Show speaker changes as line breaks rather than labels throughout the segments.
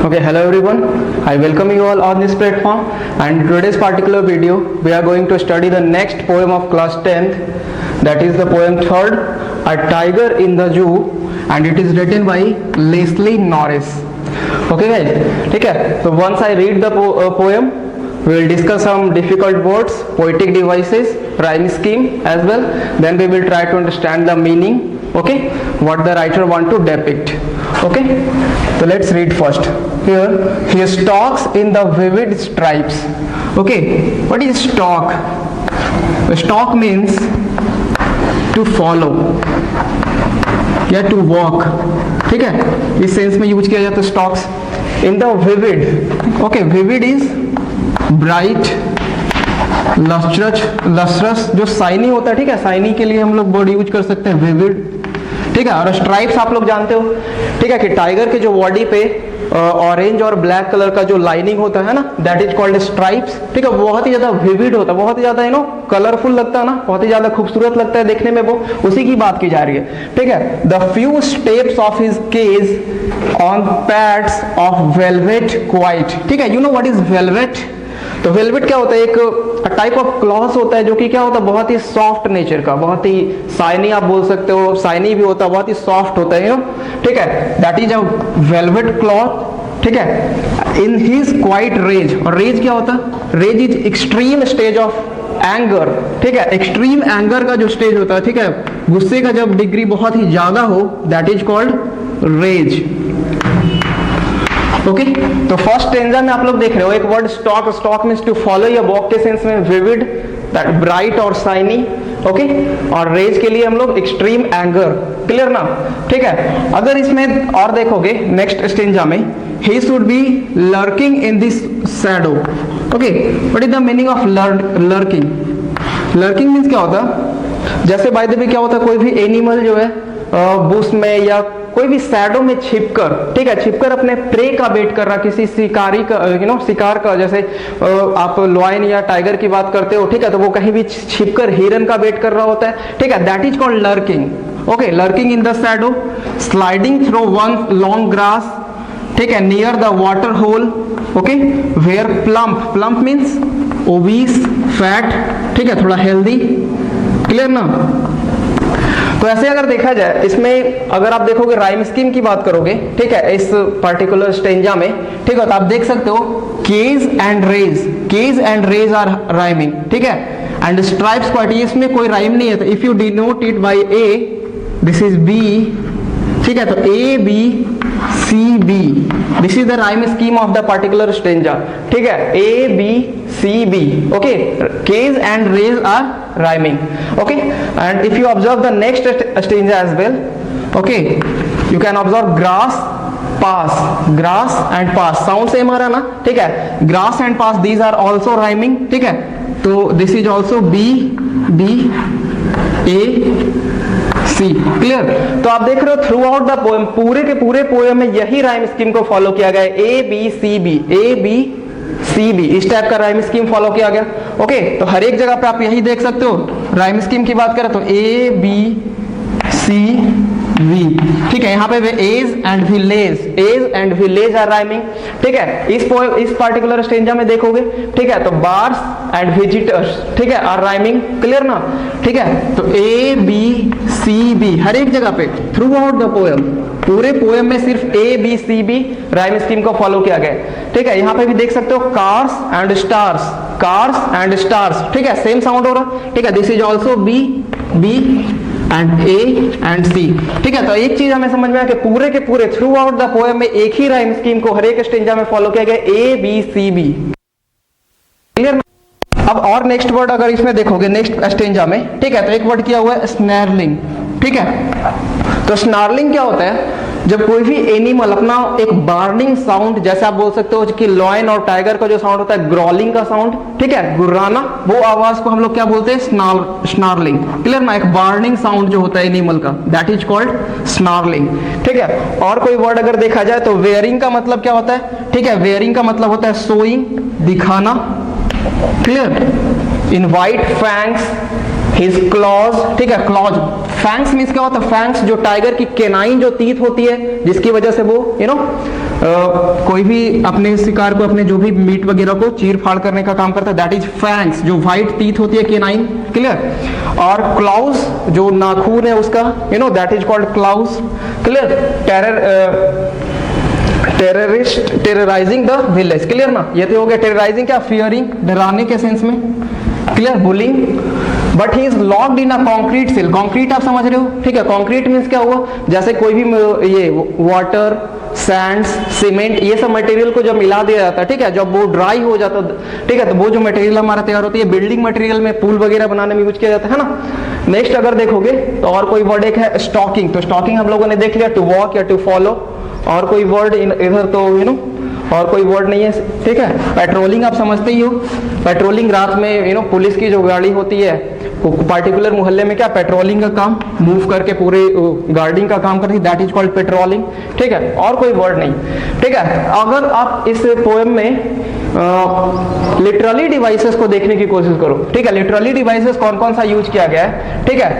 Okay, hello everyone. I welcome you all on this platform, and in today's particular video we are going to study the next poem of class 10th, that is the poem third, A Tiger in the Zoo, and it is written by Leslie Norris. Okay guys, ठीक है. So once I read the poem, we will discuss some difficult words, poetic devices, rhyme scheme as well. Then we will try to understand the meaning, okay, what the writer want to depict. Okay, so let's read first. Here he stalks in the vivid stripes. Okay, what is stalk? Stalk means to follow या to walk. ठीक है, इस sense में use किया जाता है stalks. In the vivid, okay, vivid is bright, lustrous, जो shiny होता है. ठीक है, शाइनी के लिए हम लोग वर्ड यूज कर सकते हैं vivid. ठीक है, और स्ट्राइप्स आप लोग जानते हो. ठीक है, कि टाइगर के जो बॉडी पे ऑरेंज और ब्लैक कलर का जो लाइनिंग होता है ना, दैट इज कॉल्ड स्ट्राइप्स. ठीक है, बहुत ही ज्यादा विविड होता है, बहुत ही ज्यादा कलरफुल लगता है ना, बहुत ही ज्यादा खूबसूरत लगता है देखने में, वो उसी की बात की जा रही है. ठीक है, the few steps of his cage on pads of velvet quiet. ठीक है, you know what is velvet? तो वेलवेट क्या होता है? एक टाइप ऑफ क्लॉथ होता है जो कि क्या होता है, बहुत ही सॉफ्ट नेचर का, बहुत ही शाइनी आप बोल सकते हो, शाइनी भी होता है, बहुत ही सॉफ्ट होता है. ठीक है, that is a velvet cloth. ठीक है, इन हिज क्वाइट रेज. और रेज क्या होता है? Rage is extreme stage of anger. ठीक है, एक्सट्रीम एंगर का जो स्टेज होता है, ठीक है, गुस्से का जब डिग्री बहुत ही ज्यादा हो, that is called rage. Okay, तो फर्स्ट स्टेंजा में आप लोग देख रहे हो एक word stalk. Stalk means to follow या वॉक के सेंस में विविड, दैट ब्राइट और शाइनी. ओके, और रेज के लिए हम लोग एक्सट्रीम एंगर. क्लियर ना? ठीक है, अगर इसमें और देखोगे नेक्स्ट स्टेंजा में, ही should B lurking in this shadow. Okay, what is the meaning of lurking? Lurking means क्या होता है? जैसे बाय द वे क्या होता है, कोई भी एनिमल जो है बुश में या कोई भी शैडो में छिपकर, ठीक है, छिपकर अपने प्रे का वेट कर रहा, किसी शिकारी का, शिकार का. जैसे आप लॉयन या टाइगर की बात करते हो, ठीक है, तो वो कहीं भी छिपकर हिरन का वेट कर रहा होता है. ठीक है, that is called lurking. Okay, lurking in the shadow, sliding through one long grass. ठीक है, near the water hole. Okay, where plump means obese, fat. ठीक है, थोड़ा हेल्दी. क्लियर ना? तो ऐसे अगर देखा जाए, इसमें अगर आप देखोगे राइम स्कीम की बात करोगे, ठीक है, इस पर्टिकुलर स्टेंजा में, ठीक है, तो आप देख सकते हो cage and rage are rhyming. ठीक है, एंड स्ट्राइप्स क्वाइट, इसमें कोई राइम नहीं है. तो if you denote it by A, this is B. ठीक है, तो A B C B, this is the rhyme scheme of the particular stanza. ठीक है, A B C B. Okay, cage and rage are rhyming. Okay, and if you observe the next stanza as well, okay, you can observe grass and pass, sound same आ रहा ना. ठीक है, grass and pass, these are also rhyming. ठीक है, तो this is also B A C. Clear? तो आप देख रहे हो थ्रू आउट द पोएम, पूरे के पूरे पोएम में यही राइम स्कीम को फॉलो किया गया है. A B C B, इस टाइप का राइम स्कीम फॉलो किया गया. ओके, तो हर एक जगह पे आप यही देख सकते हो. राइम स्कीम की बात करें तो A B C V. ठीक है, यहाँ पे edge and village are rhyming. ठीक है, इस पार्टिकुलर स्टेंजा में देखोगे, ठीक है, तो बार्स एंड विजिटर्स, ठीक है, आर राइमिंग. क्लियर ना? ठीक है, तो A B C B हर एक जगह पे थ्रू आउट द पोएम, पूरे पोएम में सिर्फ A B C B rhyme scheme को फॉलो किया गया. ठीक है, यहाँ पे भी देख सकते हो कार्स एंड स्टार्स. ठीक है, सेम साउंड हो रहा. ठीक है, this is also B and A and C. ठीक है, तो एक चीज हमें समझ में आया कि पूरे के पूरे थ्रू आउट द पोएम में एक ही राइम स्कीम को हर एक स्टेंजा में फॉलो किया गया, A B C B. Clear? अब और नेक्स्ट वर्ड अगर इसमें देखोगे नेक्स्ट स्टेंजा में, ठीक है, तो एक वर्ड किया हुआ है स्नैरलिंग. ठीक है, तो स्नार्लिंग क्या होता है? जब कोई भी एनिमल अपना एक बार्निंग साउंड, जैसे आप बोल सकते हो कि लॉयन और टाइगर का जो साउंड होता है ग्रॉलिंग का साउंड, ठीक है, गुर्राना, वो आवाज को हम लोग क्या बोलते हैं? स्नार्लिंग. क्लियर ना? एक बार्निंग साउंड जो होता है एनिमल का, दैट इज कॉल्ड स्नार्लिंग. ठीक है, और कोई वर्ड अगर देखा जाए तो वेयरिंग का मतलब क्या होता है? ठीक है, वेयरिंग का मतलब होता है सोइंग, दिखाना. Clear? In white fangs his clause. ठीक है, क्लॉज, फैंग्स मींस क्या होता है? फैंग्स जो टाइगर की केनाइन जो टीथ होती है, जिसकी वजह से वो कोई कोई भी अपने शिकार को, अपने जो भी मीट वगैरह को चीर फाड़ करने का काम करता है, दैट इज फैंग्स, जो व्हाइट टीथ होती है केनाइन, क्लियर। और क्लाउज, जो नाखून है उसका, you know, that is called claws, clear. Terrorist, terrorising the village, clear ना। ये तो हो गया टेरराइजिंग, क्या, फियरिंग, डराने के सेंस में, clear. Bullying, but he is locked in a concrete cell. Concrete आप समझ रहे हो, ठीक है। कॉन्क्रीट मीन्स क्या हुआ, जैसे कोई भी ये वाटर, सैंड्स, सीमेंट, ये सब मटेरियल को जब मिला दिया जाता है, ठीक है, जब वो ड्राई हो जाता है, ठीक है, तो वो जो मटेरियल हमारा तैयार होती है, बिल्डिंग मटेरियल में, पुल वगैरह बनाने में यूज किया जाता है ना। नेक्स्ट अगर देखोगे तो और कोई वर्ड एक है स्टॉकिंग। तो स्टॉकिंग हम लोगों ने देख लिया, टू वॉक या टू फॉलो। और कोई वर्ड इधर तो यू नो और कोई वर्ड नहीं है, ठीक है। पेट्रोलिंग आप समझते ही हो, पेट्रोलिंग रात में, यू नो, पुलिस की जो गाड़ी होती है पार्टिकुलर मोहल्ले में क्या पेट्रोलिंग का काम, मूव करके पूरे गार्डिंग का काम करती है, दैट इज कॉल्ड पेट्रोलिंग, ठीक है। और कोई वर्ड नहीं, ठीक है। अगर आप इस पोएम में लिटरली डिवाइसेस को देखने की कोशिश करो, ठीक है, लिटरली डिवाइसेस कौन कौन सा यूज किया गया है, ठीक है,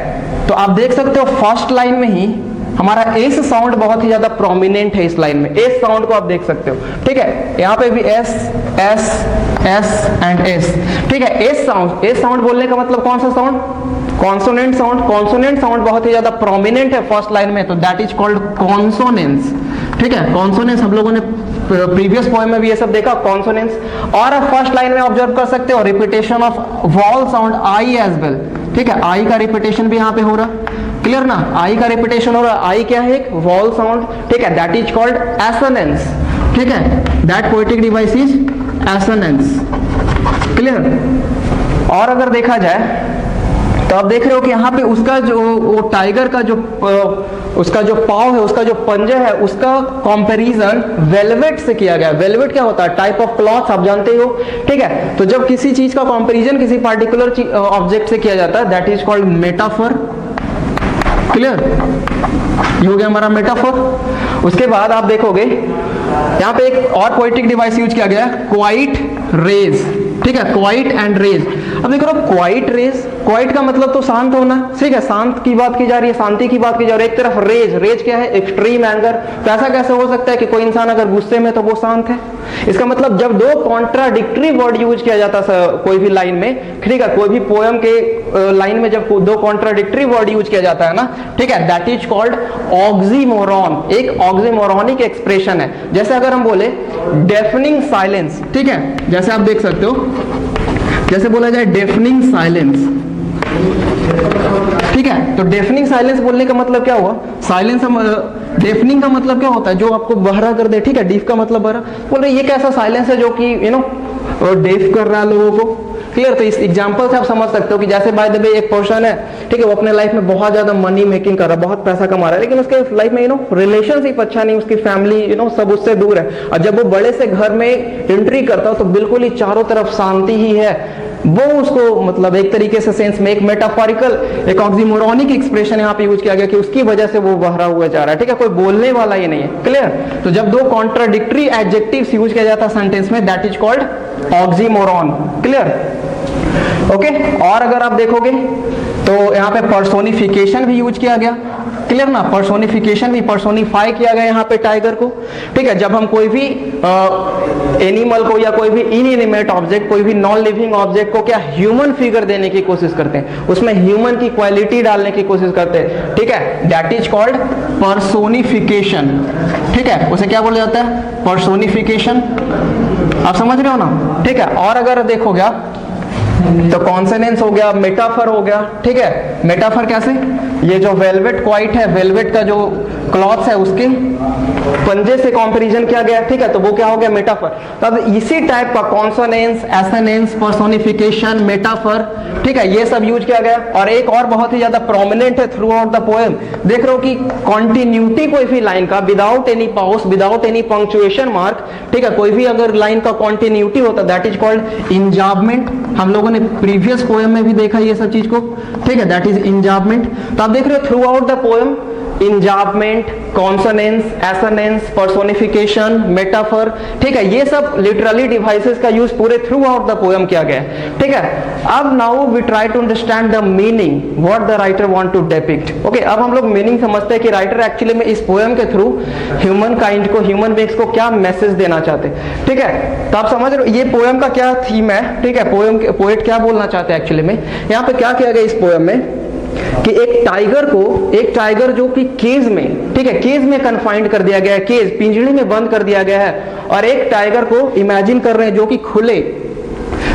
तो आप देख सकते हो फर्स्ट लाइन में ही हमारा एस साउंड बहुत ही ज्यादा प्रोमिनेंट है। इस लाइन में एस साउंड को आप देख सकते हो, ठीक है। यहाँ पे भी S, S, S and S, ठीक है। एस साउंड, एस साउंड बोलने का मतलब कौन सा sound, consonant sound. Consonant sound बहुत ही ज्यादा प्रोमिनेंट है फर्स्ट लाइन में, तो दैट इज कॉल्ड कॉन्सोनेंस, ठीक है। कॉन्सोनेंस हम लोगों ने प्रीवियस पोएम में भी ये सब देखा, कॉन्सोनेंस। और आप फर्स्ट लाइन में ऑब्जर्व कर सकते हो repetition of vowel sound I as well, ठीक है। आई का रिपीटेशन भी यहाँ पे हो रहा, क्लियर ना। आई का रिपीटेशन हो रहा, आई क्या है, एक वॉल साउंड, ठीक है, दैट इज कॉल्ड एसोनेंस, ठीक है। That poetic device is assonance, clear. और अगर देखा जाए तो आप देख रहे हो कि यहाँ पे उसका जो वो टाइगर का जो उसका जो पाव है, उसका जो पंजा है, उसका कंपैरिजन वेलवेट से किया गया। वेलवेट क्या होता है, टाइप ऑफ क्लॉथ, आप जानते हो, ठीक है। तो जब किसी चीज का कंपैरिजन किसी पार्टिकुलर ऑब्जेक्ट से किया जाता है, that is called metaphor, clear. ये हो गया हमारा मेटाफर। उसके बाद आप देखोगे यहाँ पे एक और पोएटिक डिवाइस यूज किया गया है, क्वाइट रेज, ठीक है, क्वाइट एंड रेज। अब देखो क्वाइट रेज, क्वाइट का मतलब तो शांत होना, ठीक है, शांत की बात की जा रही है, शांति की बात की जा रही है। एक तरफ रेज, रेज क्या है, एक्सट्रीम एंगर। तो ऐसा कैसे हो सकता है कि कोई इंसान अगर गुस्से में तो वो शांत है। इसका मतलब जब दो कॉन्ट्राडिक्टरी वर्ड यूज किया जाता है कोई भी लाइन में, ठीक है, कोई भी पोएम के लाइन में जब दो कॉन्ट्राडिक्टरी वर्ड यूज किया जाता है ना, ठीक है, दैट इज कॉल्ड ऑक्सीमोरॉन। एक ऑक्सीमोरॉनिक एक्सप्रेशन है। जैसे अगर हम बोले डेफनिंग साइलेंस, ठीक है, जैसे आप देख सकते हो, जैसे बोला जाए डेफनिंग साइलेंस, ठीक है। तो डेफनिंग साइलेंस बोलने का मतलब क्या हुआ, साइलेंस, डेफनिंग का मतलब क्या होता है, जो आपको बहरा कर दे, ठीक है। डीफ का मतलब बहरा, बोल रहे ये कैसा साइलेंस है जो कि यू नो डेफ कर रहा है लोगों को, क्लियर। तो इस एग्जांपल से आप समझ सकते हो कि जैसे बाय द वे एक पर्सन है, ठीक है, वो अपने लाइफ में बहुत ज्यादा मनी मेकिंग कर रहा है, बहुत पैसा कमा रहा है, लेकिन उसके लाइफ में यू नो रिलेशनशिप अच्छा नहीं, उसकी फैमिली यू नो सब उससे दूर है। और जब वो बड़े से घर में एंट्री करता है तो बिल्कुल ही चारों तरफ शांति ही है। वो उसको मतलब एक तरीके से सेंस में एक मेटाफोरिकल, एक ऑक्सीमोरॉनिक एक्सप्रेशन यहाँ पे यूज किया गया कि उसकी वजह से वो बहरा हुआ जा रहा है, ठीक है, कोई बोलने वाला ही नहीं है, क्लियर। तो जब दो कॉन्ट्राडिक्टरी एडजेक्टिव्स यूज किया जाता है सेंटेंस में, that is called oxymoron, clear, okay. और अगर आप देखोगे तो यहाँ पे पर्सोनिफिकेशन भी यूज किया गया, क्लियर ना। पर्सोनिफिकेशन भी, पर्सोनिफाई किया गया यहाँ पे टाइगर को, ठीक है। जब हम कोई भी एनिमल को या कोई भी इनएनिमेट ऑब्जेक्ट, कोई भी नॉन लिविंग ऑब्जेक्ट को क्या ह्यूमन फिगर देने की कोशिश करते हैं, उसमें ह्यूमन की क्वालिटी डालने की कोशिश करते हैं, ठीक है, दैट इज कॉल्ड पर्सोनिफिकेशन, ठीक है। उसे क्या बोला जाता है, पर्सोनिफिकेशन। आप समझ रहे हो ना, ठीक है। और अगर देखोगे आप तो कॉन्सोनेंस हो गया, मेटाफर हो गया, ठीक है। मेटाफर कैसे, ये जो वेलवेट क्वाइट है, वेलवेट का जो क्लॉथ है उसके पंजे से कंपैरिजन किया गया, ठीक है, तो वो क्या हो गया, मेटाफर। तब इसी टाइप का कॉन्सोनेंस, एसोनेंस, पर्सोनिफिकेशन, मेटाफर, ठीक है, ये सब यूज किया गया। और एक और बहुत ही ज्यादा प्रोमिनेंट है थ्रू आउट द पोएम, देख रहे हो कि कॉन्टिन्यूटी कोई भी लाइन का without any pause, without any punctuation mark, ठीक है, कोई भी अगर लाइन का कॉन्टिन्यूटी होता दैट इज कॉल्ड इंजाबमेंट। हम लोगों ने प्रीवियस पोएम में भी देखा ये सब चीज को, ठीक है, दैट इज इंजाबमेंट। तो आप देख रहे हो throughout the poem enjambment, consonance, assonance, personification, metaphor, ठीक है, ये सब लिटरली डिवाइसेस का यूज पूरे थ्रू आउट द पोएम किया गया है, ठीक है। अब now we try to understand the meaning what the writer want to depict. Okay, अब हम लोग मीनिंग समझते हैं कि राइटर एक्चुअली में इस पोएम के थ्रू ह्यूमन काइंड को, ह्यूमन बीइंग्स को क्या मैसेज देना चाहते हैं, ठीक है। तो आप समझ रहे हो ये पोएम का क्या थीम है, ठीक है, पोएट क्या बोलना चाहते हैं एक्चुअली में। यहाँ पे क्या किया गया इस पोएम में कि एक टाइगर जो कि केज में, ठीक है, केज में कन्फाइंड कर दिया गया है, केज पिंजड़े में बंद कर दिया गया है, और एक टाइगर को इमेजिन कर रहे हैं जो कि खुले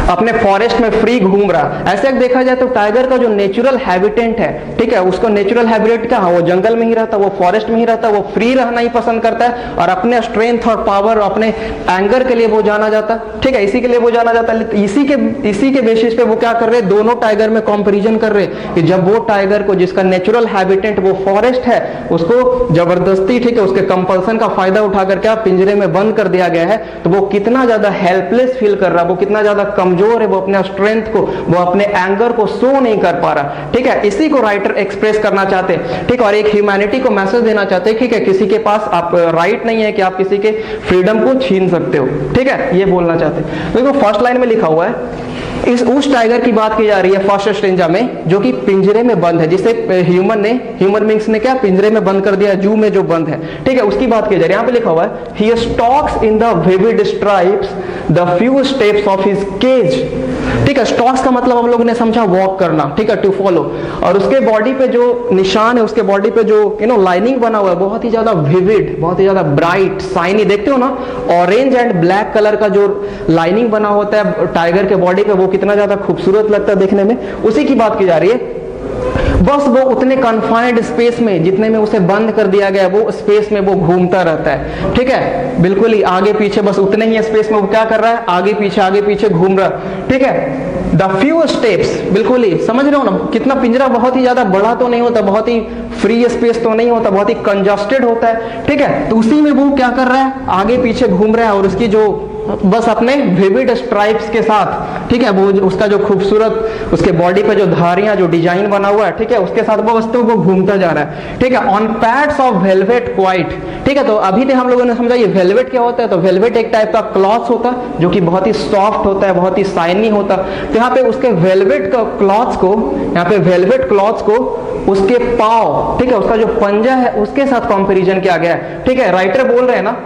अपने फॉरेस्ट में फ्री घूम रहा। ऐसे देखा जाए तो टाइगर का जो नेचुरल हैबिटेट है, ठीक है, उसको नेचुरल हैबिटेट क्या है, वो जंगल में ही रहता, वो फॉरेस्ट में ही रहता, वो फ्री रहना ही पसंद करता है, और अपने स्ट्रेंथ और पावर, अपने एंगर के लिए वो जाना जाता, ठीक है, इसी के लिए वो जाना जाता है। इसी के बेसिस पे वो क्या कर रहे हैं, दोनों टाइगर में कंपैरिजन कर रहे हैं कि जब वो टाइगर को, जिसका नेचुरल हैबिटेट वो फॉरेस्ट है, उसको जबरदस्ती, ठीक है, उसके कंपल्सन का फायदा उठाकर क्या पिंजरे में बंद कर दिया गया है, तो वो कितना ज्यादा हेल्पलेस फील कर रहा है, वो कितना ज्यादा कमजोर है, वो अपने स्ट्रेंथ को, वो अपने एंगर को शो नहीं कर पा रहा, ठीक है। इसी को राइटर एक्सप्रेस करना चाहते हैं, ठीक है, और एक ह्यूमैनिटी को मैसेज देना चाहते हैं, ठीक है, किसी के पास आप राइट नहीं है कि आप किसी के फ्रीडम को छीन सकते हो, ठीक है, ये बोलना चाहते हैं। देखो फर्स्ट लाइन में लिखा हुआ है, उस टाइगर की बात की जा रही है फर्स्ट स्ट्रेंजा में, जो कि पिंजरे में बंद है, जिसे ह्यूमन बीइंग्स ने क्या पिंजरे में बंद कर दिया, जू में जो बंद है, ठीक है, उसकी बात की जा रही है। यहाँ पे लिखा हुआ है, he stalks in the vivid stripes the few steps of his cage, ठीक है। स्टॉक्स का मतलब हम लोगों ने समझा वॉक करना, ठीक है, टू फॉलो, और उसके बॉडी पे जो निशान है, उसके बॉडी पे जो लाइनिंग बना हुआ है, बहुत ही ज्यादा विविड, बहुत ही ज्यादा ब्राइट, शाइनी, देखते हो ना ऑरेंज एंड ब्लैक कलर का जो लाइनिंग बना होता है टाइगर के बॉडी पे, वो कितना ज्यादा खूबसूरत लगता है देखने में, उसी की बात की जा रही है। बस वो उतने कन्फाइंड स्पेस में, जितने में उसे बंद कर दिया गया, वो स्पेस में वो घूमता रहता है, ठीक है, बिल्कुल ही आगे पीछे, बस उतने ही स्पेस में वो क्या कर रहा है, आगे पीछे घूम रहा, ठीक है। द फ्यू स्टेप्स, बिल्कुल ही समझ रहे हो ना, कितना पिंजरा बहुत ही ज्यादा बड़ा तो नहीं होता, बहुत ही फ्री स्पेस तो नहीं होता, बहुत ही कंजस्टेड होता है, ठीक है। तो उसी में वो क्या कर रहा है, आगे पीछे घूम रहा है, और उसकी जो बस अपने विविड स्ट्राइप्स के साथ, ठीक है, वो उसका जो खूबसूरत उसके बॉडी पे जो धारियां, जो डिजाइन बना हुआ है, ठीक है, उसके साथ वो वस्तु को घूमता जा रहा है, ठीक है, on pads of velvet quiet, ठीक है। तो अभी तक हम लोगों ने समझा ये वेलवेट क्या होता है, तो वेलवेट एक टाइप का क्लॉथ होता है जो कि बहुत ही सॉफ्ट होता है, बहुत ही शाइनी होता है। तो यहाँ पे उसके वेलवेट का क्लॉथ्स को, यहाँ पे वेलवेट क्लॉथ्स को उसके पाव, ठीक है, उसका जो पंजा है उसके साथ कंपैरिजन किया गया है, ठीक है। राइटर बोल रहे हैं ना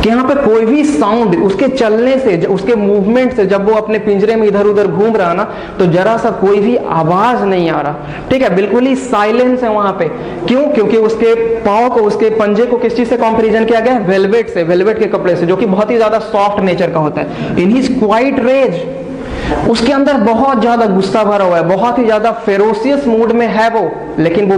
कि यहाँ पे कोई भी साउंड उसके चलने से, उसके मूवमेंट से, जब वो अपने पिंजरे में इधर उधर घूम रहा ना, तो जरा सा कोई भी आवाज नहीं आ रहा, ठीक है, बिल्कुल ही साइलेंस है वहां पे। क्यों? क्योंकि उसके पाव को, उसके पंजे को किस चीज से कंपैरिजन किया गया, वेलवेट से, वेलवेट के कपड़े से, जो कि बहुत ही ज्यादा सॉफ्ट नेचर का होता है। इन हिज क्वाइट रेज, उसके अंदर बहुत ज्यादा गुस्सा भरा हुआ है, बहुत ही ज्यादा फेरोसियस मूड में है वो, लेकिन वो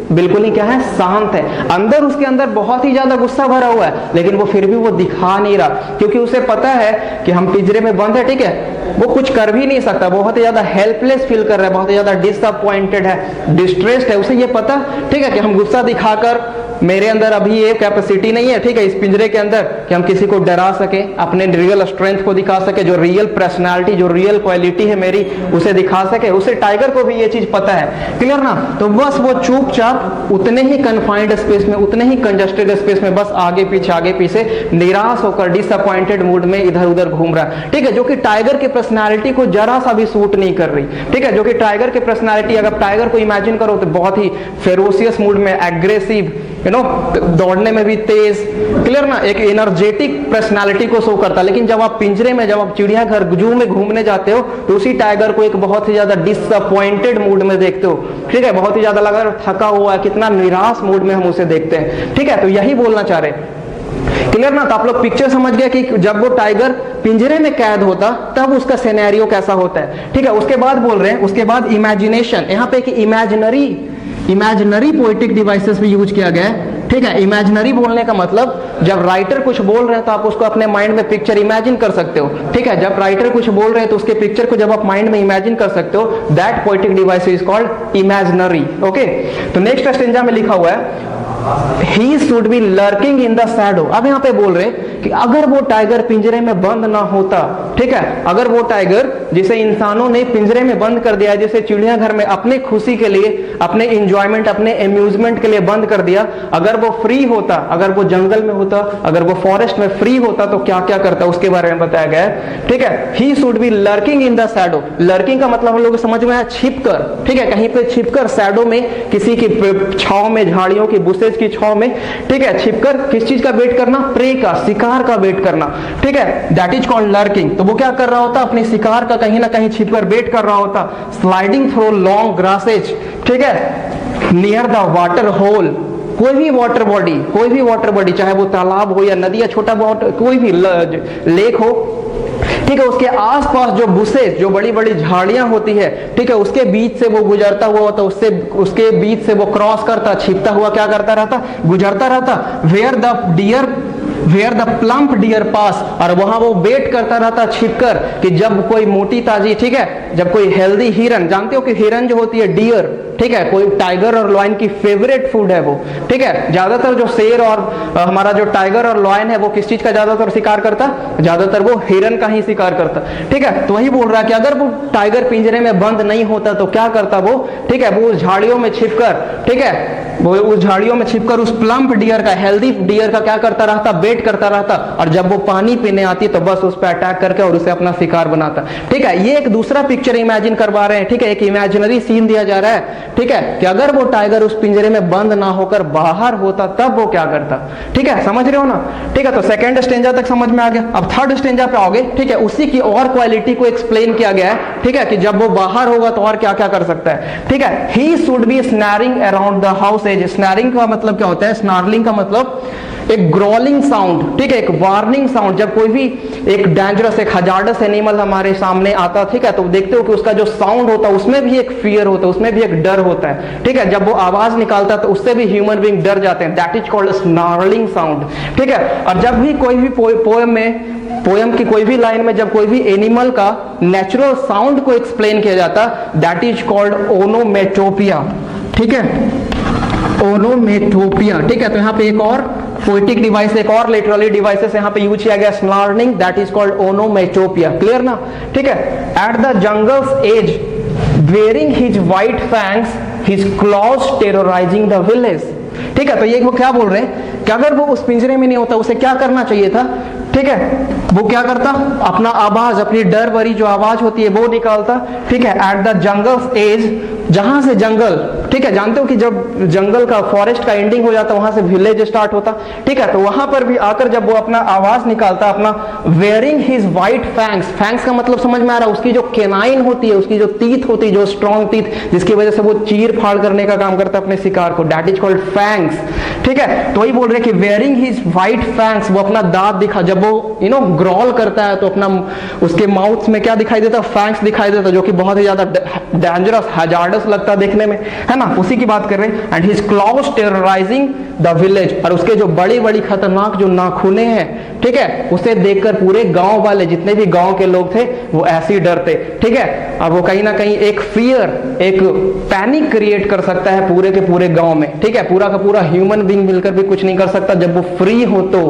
बिल्कुल ही क्या है, शांत है। अंदर उसके अंदर बहुत ही ज्यादा गुस्सा भरा हुआ है, लेकिन वो फिर भी वो दिखा नहीं रहा, क्योंकि उसे पता है कि हम पिंजरे में बंद है, ठीक है, वो कुछ कर भी नहीं सकता, बहुत ही ज्यादा हेल्पलेस फील कर रहा है, बहुत ही ज्यादा डिसअपॉइंटेड है, डिस्ट्रेस्ड है। उसे ये पता, ठीक है, कि हम गुस्सा दिखाकर, मेरे अंदर अभी ये कैपेसिटी नहीं है, ठीक है, इस पिंजरे के अंदर कि हम किसी को डरा सके, अपने रियल स्ट्रेंथ को दिखा सके, जो रियल पर्सनालिटी, जो रियल क्वालिटी है मेरी, उसे दिखा सके। उसे टाइगर को भी ये चीज पता है, क्लियर ना। तो बस वो चुपचाप उतने ही कन्फाइंड स्पेस में, उतने ही कंजस्टेड स्पेस में, बस आगे पीछे निराश होकर, डिसअपॉइंटेड मूड में इधर उधर घूम रहा है, ठीक है, जो कि टाइगर की पर्सनालिटी को जरा सा भी सूट नहीं कर रही, ठीक है, जो कि टाइगर की पर्सनालिटी, अगर टाइगर को इमेजिन करो तो बहुत ही फेरोसियस मूड में, एग्रेसिव, दौड़ने में भी तेज, क्लियर ना, एक एनर्जेटिक पर्सनालिटी को शो करता है। लेकिन जब आप पिंजरे में, जब आप चिड़ियाघर, जू में घूमने जाते हो, तो उसी टाइगर को एक बहुत ही ज्यादा डिसअपॉइंटेड मूड में देखते हो, ठीक है, बहुत ही ज्यादा लगा थका हुआ है, कितना निराश मूड में हम उसे देखते हैं, ठीक है। तो यही बोलना चाह रहे, क्लियर ना। तो आप लोग पिक्चर समझ गए कि जब वो टाइगर पिंजरे में कैद होता तब उसका सिनेरियो कैसा होता है, ठीक है। उसके बाद बोल रहे हैं, उसके बाद इमेजिनेशन, यहाँ पे कि इमेजिनरी पोएटिक डिवाइसेस भी यूज किया गया है, ठीक है। इमेजिनरी बोलने का मतलब, जब राइटर कुछ बोल रहे हैं तो आप उसको अपने माइंड में पिक्चर इमेजिन कर सकते हो, ठीक है। जब राइटर कुछ बोल रहे हैं तो उसके पिक्चर को जब आप माइंड में इमेजिन कर सकते हो, that poetic device is called imaginary, okay. तो नेक्स्ट स्टेंजा में लिखा हुआ है, he should B lurking in the shadow. अब यहाँ पे बोल रहे हैं कि अगर वो टाइगर पिंजरे में बंद ना होता, ठीक है, अगर वो टाइगर जिसे इंसानों ने पिंजरे में बंद कर दिया, जैसे चिड़ियाघर में अपने खुशी के लिए, अपने इंजॉयमेंट, अपने एम्यूजमेंट के लिए बंद कर दिया, अगर वो फ्री होता, अगर वो जंगल में होता, अगर वो फॉरेस्ट में फ्री होता तो क्या क्या करता, उसके बारे में बताया गया है, ठीक है। He should B lurking in the shadow. Lurking का मतलब हम लोग समझ में आया, छिपकर, ठीक है, कहीं पे छिपकर, शैडो में, किसी की छाव में, झाड़ियों की, बुशेज की छाव में, ठीक है, छिपकर किस चीज का वेट करना, प्रे का, शिकार का वेट करना, ठीक है, दैट इज कॉल्ड लर्किंग। तो वो क्या कर रहा होता, अपने शिकार का कहीं ना कहीं छिपकर वेट कर रहा होता। स्लाइडिंग थ्रू लॉन्ग ग्रासेज, ठीक है, नियर द वाटर होल, कोई भी वाटर बॉडी, कोई भी वाटर बॉडी, चाहे वो तालाब हो या नदी या छोटा वाटर, कोई भी लेक हो, ठीक है, उसके आसपास जो बुशेस, जो बड़ी बड़ी झाड़ियां होती है, ठीक है, उसके बीच से वो गुजरता हुआ होता, उससे, उसके बीच से वो क्रॉस करता, छिपता हुआ क्या करता रहता, गुजरता रहता। वेयर द प्लम्प डियर पास, और वहां वो वेट करता रहता छिपकर कि जब कोई मोटी ताजी, ठीक है, जब कोई हेल्दी हिरन, जानते हो कि हिरन जो होती है डियर, ठीक है, कोई टाइगर और लॉयन की फेवरेट फूड है वो, ठीक है, ज्यादातर जो शेर और हमारा जो टाइगर और लॉयन है वो किस चीज का ज्यादातर शिकार करता, ज्यादातर वो हिरन का ही शिकार करता, ठीक है। तो वही बोल रहा है कि अगर वो टाइगर पिंजरे में बंद नहीं होता तो क्या करता वो, ठीक है, वो झाड़ियों में छिपकर, ठीक है, वो उस झाड़ियों में छिपकर उस प्लम्प डियर का, हेल्दी डियर का क्या करता रहता, वेट करता रहता, और जब वो पानी पीने आती तो बस उस पर अटैक करके और उसे अपना शिकार बनाता, ठीक है। ये एक दूसरा पिक्चर इमेजिन करवा रहे हैं, ठीक है, एक इमेजिनरी सीन दिया जा रहा है, ठीक है, कि अगर वो टाइगर उस पिंजरे में बंद ना होकर बाहर होता तब वो क्या करता, ठीक है, समझ रहे हो ना, ठीक है। तो सेकंड स्टेंजा तक समझ में आ गया। अब थर्ड स्टेंजा पे आओगे, ठीक है, उसी की और क्वालिटी को एक्सप्लेन किया गया है, ठीक है, कि जब वो बाहर होगा तो और क्या क्या कर सकता है, ठीक है। He should be snarling around the house edge. Snarling का मतलब क्या होता है, स्नार्लिंग का मतलब एक ग्रोलिंग साउंड, ठीक है, एक वार्निंग साउंड। जब कोई भी एक डेंजरस, एक हजार्डस एनिमल हमारे सामने आता, ठीक है, तो देखते हो कि उसका जो साउंड होता है उसमें भी एक फियर होता है, उसमें भी एक डर होता है, ठीक है। जब वो आवाज निकालता है तो उससे भी ह्यूमन बीइंग डर जाते हैं, that is called snarling sound, ठीक है। और जब भी कोई भी पोयम की कोई भी लाइन में जब कोई भी एनिमल का नेचुरल साउंड को एक्सप्लेन किया जाता, दैट इज कॉल्ड ओनोमेटोपिया, ठीक है, ओनोमेटोपिया, ठीक है। तो यहाँ पे एक और पोएटिक डिवाइस, एक और लिटरली डिवाइसेस यहाँ पे यूज किया गया, snarling, that is called onomatopoeia, clear ना, ठीक है। At the jungle's edge wearing his white fangs his claws terrorising the village, ठीक है। तो ये वो क्या बोल रहे हैं कि अगर वो उस पिंजरे में नहीं होता उसे क्या करना चाहिए था, ठीक है, वो क्या करता, अपना आवाज, अपनी डर भरी जो आवाज होती है वो निकालता, ठीक है। एट द जंगल्स एज, जहां से जंगल, ठीक है, जानते हो कि जब जंगल का, फॉरेस्ट का एंडिंग हो जाता वहां से विलेज स्टार्ट होता, ठीक है, तो वहां पर भी आकर जब वो अपना आवाज निकालता, अपना wearing his white fangs, fangs का मतलब समझ में आ रहा है, उसकी जो केनाइन होती है, उसकी जो टीथ होती है, जो स्ट्रॉन्ग टीथ, जिसकी वजह से वो चीर फाड़ करने का काम करता है अपने शिकार को, दैट इज कॉल्ड फैंग्स, ठीक है। तो वही बोल रहे कि वेयरिंग हिज व्हाइट फैंग्स, वो अपना दांत दिखा, जब वो ग्रॉल करता है तो अपना उसके माउथ में क्या दिखाई देता, फैंग्स दिखाई देता, जो कि बहुत ही ज्यादा डेंजरस, हजार्डस लगता देखने में, है ना, उसी की बात कर रहे हैं। And his claws terrorising the village, और उसके जो बड़ी बड़ी खतरनाक जो नाखूने हैं, ठीक है, उसे देखकर पूरे गांव वाले, जितने भी गांव के लोग थे वो ऐसे ही डरते, ठीक है। अब वो कहीं ना कहीं एक फियर, एक पैनिक क्रिएट कर सकता है पूरे के पूरे गांव में, ठीक है, पूरा का पूरा ह्यूमन बीइंग मिलकर भी कुछ नहीं कर सकता जब वो फ्री हो तो,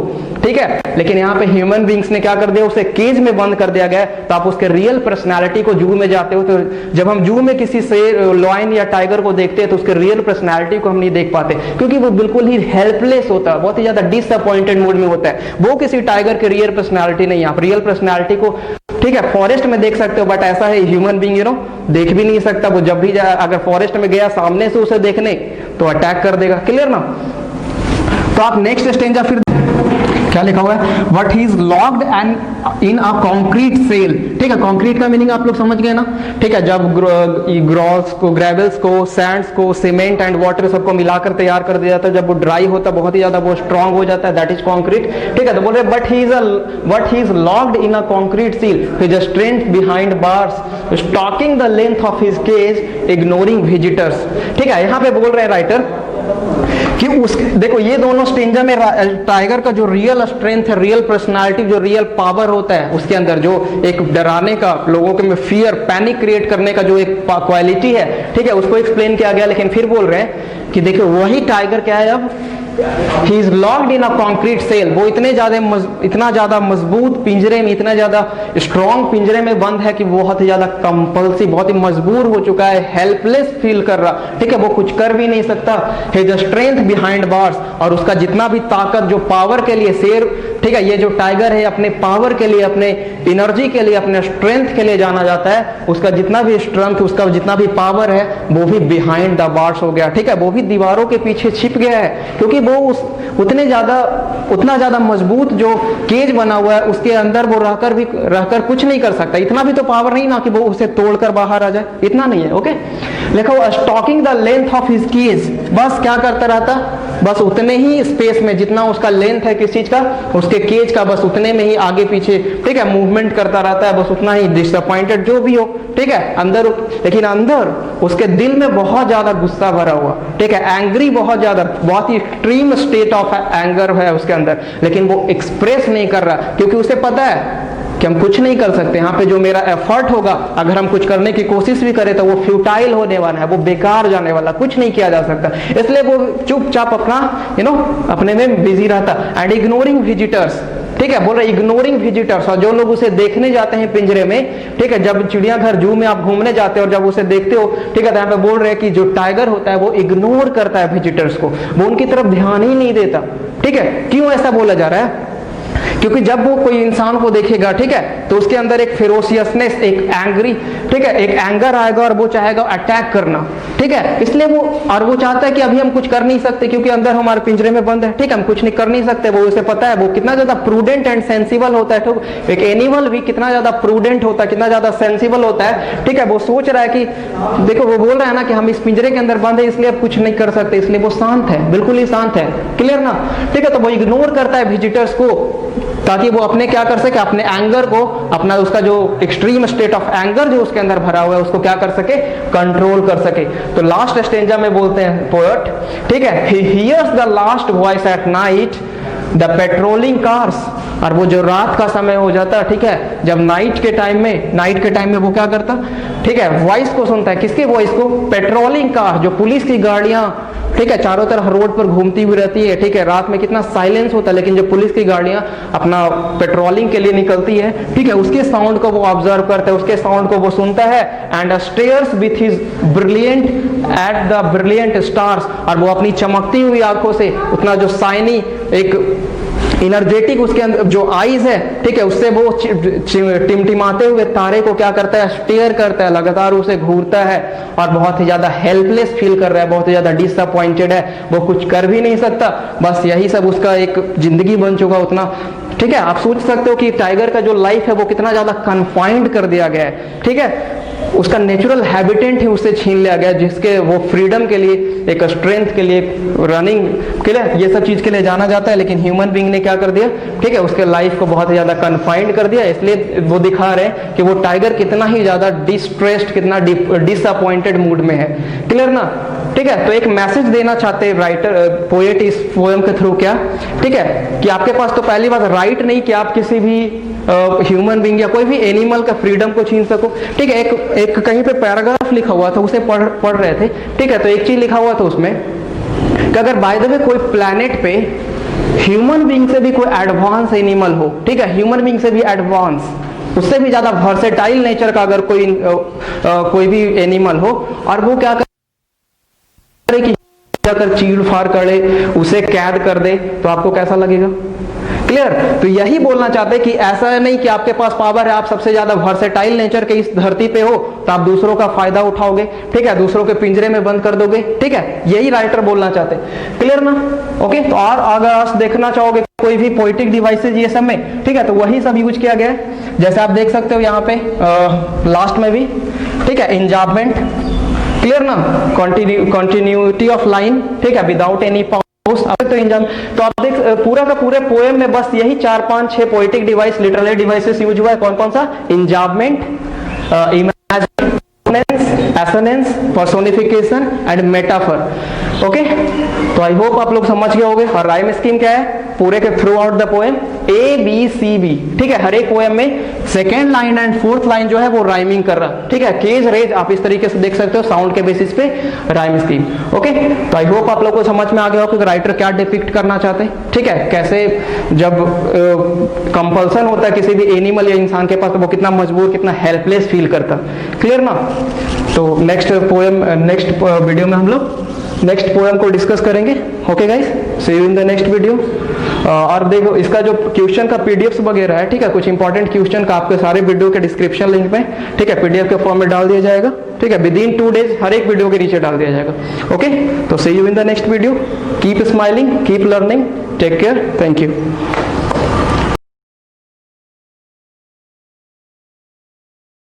ठीक है। लेकिन यहाँ पे ह्यूमन बीइंग्स ने क्या कर दिया, उसे केज में बंद कर दिया गया। तो आप उसके रियल पर्सनैलिटी को, जू में जाते हो तो जब हम जू में किसी शेर, लॉयन या टाइगर को देखते हैं तो उसके रियल पर्सनैलिटी को हम नहीं देख पाते, क्योंकि वो बिल्कुल ही हेल्पलेस होता है, बहुत ही ज्यादा डिसअपॉइंटेड मूड में होता है। वो किसी टाइगर की रियल पर्सनैलिटी नहीं है। आप रियल पर्सनैलिटी को, ठीक है, फॉरेस्ट में देख सकते हो, बट ऐसा है ह्यूमन बीइंग देख भी नहीं सकता। वो जब भी अगर फॉरेस्ट में गया सामने से उसे देखने तो अटैक कर देगा, क्लियर ना। तो आप नेक्स्ट स्टेंजा फिर क्या लिखा हुआ है, what he is locked and in a concrete cell, ठीक है। कॉन्क्रीट का मीनिंग आप लोग समझ गए ना, ठीक है। जब ग्रॉस को, ग्रेवल्स को, सैंड्स को, सीमेंट एंड वाटर सबको मिलाकर तैयार कर दिया जाता है, जब वो ड्राई होता है बहुत ही ज्यादा वो स्ट्रांग हो जाता है, दैट इज कॉन्क्रीट, ठीक है। तो बोल रहे but he is locked in a concrete cell, he is strength behind bars stalking the length of his cage ignoring visitors, ठीक है। यहाँ पे बोल रहे हैं राइटर कि देखो ये दोनों स्टेंजा में टाइगर का जो रियल स्ट्रेंथ है, रियल पर्सनालिटी, जो रियल पावर होता है उसके अंदर, जो एक डराने का, लोगों के में फियर, पैनिक क्रिएट करने का जो एक क्वालिटी है, ठीक है, उसको एक्सप्लेन किया गया। लेकिन फिर बोल रहे हैं कि देखो वही टाइगर क्या है, अब he is locked in a concrete cell, वो इतना ज्यादा मजबूत पिंजरे में, इतना ज्यादा स्ट्रॉन्ग पिंजरे में बंद है कि वो बहुत ही ज्यादा कंपल्सिव, बहुत ही मजबूर हो चुका है, हेल्पलेस फील कर रहा, ठीक है, वो कुछ कर भी नहीं सकता। हिज स्ट्रेंथ बिहाइंड बार्स, और उसका जितना भी ताकत जो पावर के लिए शेर, ठीक है, ये जो टाइगर है अपने पावर के लिए, अपने एनर्जी के लिए, अपने स्ट्रेंथ के लिए जाना जाता है, उसका जितना भी स्ट्रेंथ, उसका जितना भी पावर है वो भी बिहाइंड द बार्स हो गया, ठीक है, वो भी दीवारों के पीछे छिप गया है, क्योंकि वो उतना ज्यादा मजबूत जो केज बना हुआ है उसके अंदर वो रहकर कुछ नहीं कर सकता। इतना भी तो पावर नहीं ना कि वो उसे तोड़कर बाहर आ जाए, इतना नहीं है। ओके, लिखो stalking the length of his cage, बस क्या करता रहता, बस उतने ही स्पेस में जितना उसका लेंथ है किस चीज का, उसके केज का, बस उतने में ही आगे पीछे, ठीक है, मूवमेंट करता रहता है, बस उतना ही, डिसअपॉइंटेड जो भी हो, ठीक है, अंदर, लेकिन अंदर उसके दिल में बहुत ज्यादा गुस्सा भरा हुआ, ठीक है, एंग्री, बहुत ज्यादा, बहुत ही एक्सट्रीम स्टेट ऑफ एंगर है उसके अंदर, लेकिन वो एक्सप्रेस नहीं कर रहा, क्योंकि उसे पता है कि हम कुछ नहीं कर सकते, यहाँ पे जो मेरा एफर्ट होगा, अगर हम कुछ करने की कोशिश भी करें तो वो फ्यूटाइल होने वाला है, वो बेकार जाने वाला, कुछ नहीं किया जा सकता, इसलिए वो चुपचाप अपना अपने में बिजी रहता। एंड इग्नोरिंग विजिटर्स, ठीक है, बोल रहे इग्नोरिंग विजिटर्स, और जो लोग उसे देखने जाते हैं पिंजरे में, ठीक है, जब चिड़ियाघर जू में आप घूमने जाते हो और जब उसे देखते हो, ठीक है, तो यहाँ पे बोल रहे हैं कि जो टाइगर होता है वो इग्नोर करता है विजिटर्स को, वो उनकी तरफ ध्यान ही नहीं देता, ठीक है। क्यों ऐसा बोला जा रहा है? क्योंकि जब वो कोई इंसान को देखेगा, ठीक है, तो उसके अंदर एक फेरोसियसनेस, एक एंग्री, ठीक है, एक एंगर आएगा और वो चाहेगा अटैक करना, ठीक है, इसलिए वो चाहता है कि अभी हम कुछ कर नहीं सकते क्योंकि अंदर हमारे पिंजरे में बंद है, ठीक है, हम कुछ नहीं कर नहीं सकते। वो उसे पता है वो कितना ज्यादा प्रूडेंट एंड सेंसिबल होता है, तो एक एनिमल भी कितना ज्यादा प्रूडेंट होता है, कितना ज्यादा सेंसिबल होता है, ठीक है, वो सोच रहा है कि देखो, वो बोल रहा है ना कि हम इस पिंजरे के अंदर बंद है इसलिए अब कुछ नहीं कर सकते, इसलिए वो शांत है, बिल्कुल ही शांत है, क्लियर ना, ठीक है। तो वो इग्नोर करता है विजिटर्स को ताकि वो अपने क्या कर सके, अपने एंगर को, अपना उसका जो एक्सट्रीम स्टेट ऑफ एंगर जो उसके अंदर भरा हुआ है उसको क्या कर सके, कंट्रोल कर सके। तो लास्ट स्टेंजा में बोलते हैं पोएट, ठीक है, he hears the last voice at night the patrolling cars, और वो जो रात का समय हो जाता है, ठीक है, जब नाइट के टाइम में वो क्या करता, ठीक है, वॉइस को सुनता है, किसके वॉइस को, पेट्रोलिंग कार, जो पुलिस की गाड़ियां, ठीक है, चारों तरफ रोड पर घूमती हुई रहती है, ठीक है, रात में कितना साइलेंस होता है, लेकिन जो पुलिस की गाड़ियां अपना पेट्रोलिंग के लिए निकलती है, ठीक है, उसके साउंड को वो ऑब्जर्व करता है, उसके साउंड को वो सुनता है, and stairs with his brilliant at the brilliant stars, और वो अपनी चमकती हुई आंखों से उतना जो शाइनी, एक इनर्जेटिक उसके अंदर जो आईज है, ठीक है, उससे वो टिमटिमाते हुए तारे को क्या करता है, स्टेयर करता है, लगातार उसे घूरता है, और बहुत ही ज्यादा हेल्पलेस फील कर रहा है, बहुत ही ज्यादा डिसअपॉइंटेड है, वो कुछ कर भी नहीं सकता, बस यही सब उसका एक जिंदगी बन चुका उतना, ठीक है। आप सोच सकते हो कि टाइगर का जो लाइफ है वो कितना ज्यादा कन्फाइंड कर दिया गया है, ठीक है, उसका नेचुरल हैबिटेट ही उससे छीन लिया गया, जिसके वो फ्रीडम के लिए, एक स्ट्रेंथ के लिए, रनिंग के लिए, ये सब चीज के लिए जाना जाता है, लेकिन ह्यूमन बीइंग ने क्या कर दिया, ठीक है, उसके लाइफ को बहुत ही ज्यादा कन्फाइंड कर दिया। इसलिए वो दिखा रहे हैं कि वो टाइगर कितना ही ज्यादा डिस्ट्रेस्ड, कितना डिसअपॉइंटेड मूड में है, क्लियर ना, ठीक है। तो एक मैसेज देना चाहते हैं राइटर, पोएट इस पोएम के थ्रू, क्या, ठीक है, कि आपके पास तो पहली बात राइट नहीं कि आप किसी भी ह्यूमन बीइंग या कोई भी एनिमल का फ्रीडम को छीन सको, ठीक है। एक कहीं पे पैराग्राफ लिखा हुआ था, उसे पढ़ रहे थे, ठीक है, तो एक चीज लिखा हुआ था उसमें कि अगर बाय द वे कोई प्लैनेट पे ह्यूमन बीइंग से भी कोई एडवांस एनिमल हो, ठीक है, ह्यूमन बीइंग से भी एडवांस, उससे भी ज्यादा वर्सेटाइल नेचर का अगर कोई भी एनिमल हो, और वो क्या करे कि जाकर चीड़ फाड़ करे, उसे कैद कर दे, तो आपको कैसा लगेगा, क्लियर। तो यही बोलना चाहते हैं कि ऐसा नहीं कि आपके पास पावर है, आप सबसे ज्यादा वर्सेटाइल नेचर के इस धरती पे हो तो आप दूसरों का फायदा उठाओगे, ठीक है, दूसरों के पिंजरे में बंद कर दोगे, ठीक है, यही राइटर बोलना चाहते हैं, क्लियर ना। ओके, तो और अगर आप देखना चाहोगे कोई भी पोएटिक डिवाइसेज ये सब में, ठीक है, तो वही सब यूज किया गया है, जैसे आप देख सकते हो यहाँ पे लास्ट में भी, ठीक है, इंजाबमेंट, क्लियर ना, कंटिन्यूटी ऑफ लाइन, ठीक है, विदाउट एनी तो आप देख पूरा का पूरे पोएम में बस यही 4, 5, 6 poetic device, literary devices use हुआ है। कौन कौन सा? इंजाबमेंट, इमेजिनेंस, assonance, personification and metaphor. Okay, तो आई होप आप लोग समझ गए होंगे। और राइम स्कीम क्या है पूरे के throughout the poem, A B C B, ठीक है। हर एक पोएम में second line and fourth line जो है वो राइमिंग कर रहा, ठीक है। केज रेज आप इस तरीके से देख सकते हो साउंड के बेसिस पे राइम स्कीम, ओके। तो आई होप आप लोगों को समझ में आ गया होगा कि राइटर क्या डिपिक्ट करना चाहते हैं, ठीक है। कैसे जब कंपल्सन होता है किसी भी एनिमल या इंसान के पास तो वो कितना मजबूर, कितना हेल्पलेस फील करता, क्लियर ना। तो नेक्स्ट वीडियो में हम लोग नेक्स्ट पोएम को डिस्कस करेंगे, okay guys. See you in the next video. और देखो इसका जो क्वेश्चन का पीडीएफ वगैरह है, ठीक है, कुछ इंपॉर्टेंट क्वेश्चन का आपके सारे वीडियो के डिस्क्रिप्शन लिंक में, ठीक है, पीडीएफ के फॉर्म में डाल दिया जाएगा, ठीक है। विद इन 2 days हर एक वीडियो के नीचे डाल दिया जाएगा, ओके। तो see you in the next video, keep smiling, keep learning, take care, thank you.